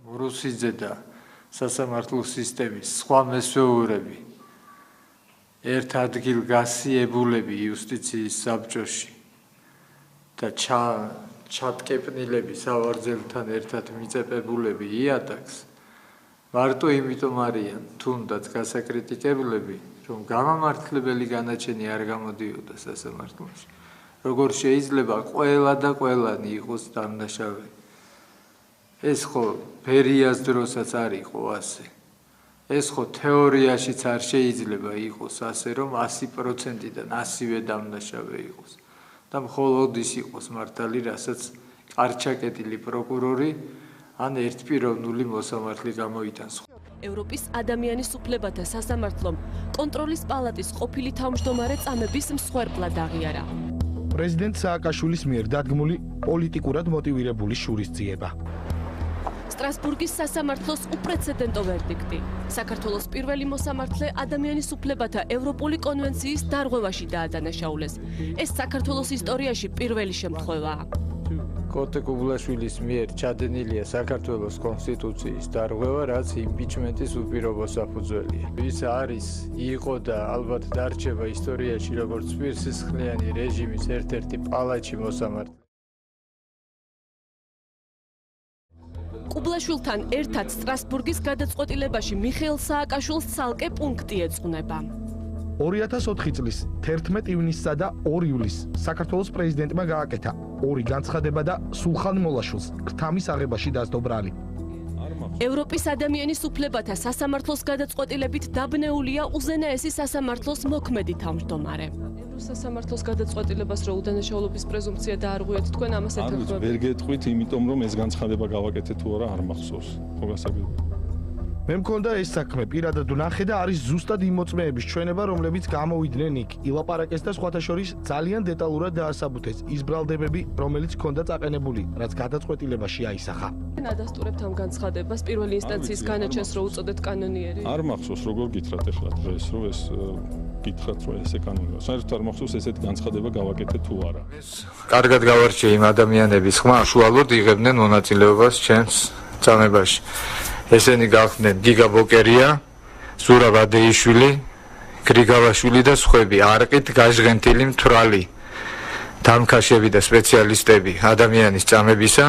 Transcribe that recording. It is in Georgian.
რუსიძე და სასამართლო სისტემის სხვა მესვეურები ერთ ადგილ გასიებულები იუსტიციის საბჭოში და ჩატკეპნილები სავარძელთან ერთად მიწეპებულები იატაკს მარტო იმიტომ არიან თუნდაც გასაკრიტიკებლები, რომ გამამართლებელი განაჩენი არ გამოდიოდა სასამართლოში. როგორ შეიძლება ყველა და ყველანი იყოს დამნაშავე. ეს ხო ბერიას დროსაც არ იყო ასე. ეს ხო თეორიაშიც არ შეიძლება იყოს ასე, რომ 100%-დან 100-ვე დამნაშავე იყოს. და მხოლოდ ის იყოს მართალი, რასაც არჩაკეტილი პროკურორი ან ერთპიროვნული მოსამართლე გამოიტანს. ევროპის ადამიანის უფლებათა სასამართლომ კონტროლის პალატის ყოფილი თავმჯდომარე წამების მსხვერპლად აღიარა. პრეზიდენტ სააკაშვილის მიერ დადგმული პოლიტიკურად მოტივირებული შურისძიება. სტრასბურგის სასამართლოს უპრეცედენტო ვერდიქტი. საქართველოს პირველი მოსამართლე ადამიანის უფლებათა ევროპული კონვენციის დარღვევაში დაადანაშაულეს. ეს საქართველოს ისტორიაში პირველი შემთხვევაა. კოტე კუბლაშვილის მიერ ჩადენილია საქართველოს კონსტიტუციის დარღვევა, რაც იმპიჩმენტის უპირობო საფუძველია. ის არის, იყო და ალბათ დარჩება ისტორიაში როგორც პირსისხლიანი რეჟიმის ერთ-ერთი პალაჩი მოსამართლე. კუბლაშვილთან ერთად სტრასბურგის გადაწყვეტილებაში მიხეილ სააკაშვილს ცალკე პუნქტი ეძღვნება. 2004 წლის 11 ივნისსა და 2 ივლისს საქართველოს პრეზიდენტმა გააკეთა ორი განცხადება და სულხან მოლაშვილს ქრთამის აღებაში დასდო ბრალი. ევროპის ადამიანის უფლებათა სასამართლოს გადაწყვეტილებით დაბნეულია უზენაესი სასამართლოს მოქმედი თავმჯდომარე. სასამართლოს გადაწყვეტილებას რო უდანაშაულობის პრეზუმპცია დაარღვიეთ, თქვენ ამას ეთანხმებით? ვერ გეტყვით, იმიტომ რომ ეს განცხადება გავაკეთე თუ არა არ მახსოვს. ხო გასაგებია. მე მქონდა ეს საქმე პირადად ვნახე და არის ზუსტად იმ მოწმეების ჩვენება, რომლებიც გამოვიდნენ იქ. ილაპარაკეს და სხვათა შორის ძალიან დეტალურად დაასაბუთეს ის ბრალდებები, რომელიც ჰქონდა წაყენებული, რაც გადაწყვეტილებაში აისახა. ადასტურებთ ამ განცხადებას პირველი ინსტანციის განაჩენს რო უწოდეთ კანონიერი. არ მახსოვს როგორ გითხრათ ახლა დღეს, რომ ეს გითხრათ რომ ესე კანონია. საერთოდ არ მახსოვს ესეთი განცხადება გავაკეთე თუ არა. კარგად გავარჩიე იმ ადამიანების ხმა, უშუალოდ იღებდნენ მონაწილეობას ჩემს წამებაში. ესენი გახდნენ გიგა ბოკერია, ზურაბ ადეიშვილი, გრიგავაშვილი და სხვები, არყით გაჟღენთილი მთვრალი, დამქაშები და სპეციალისტები ადამიანის წამებისა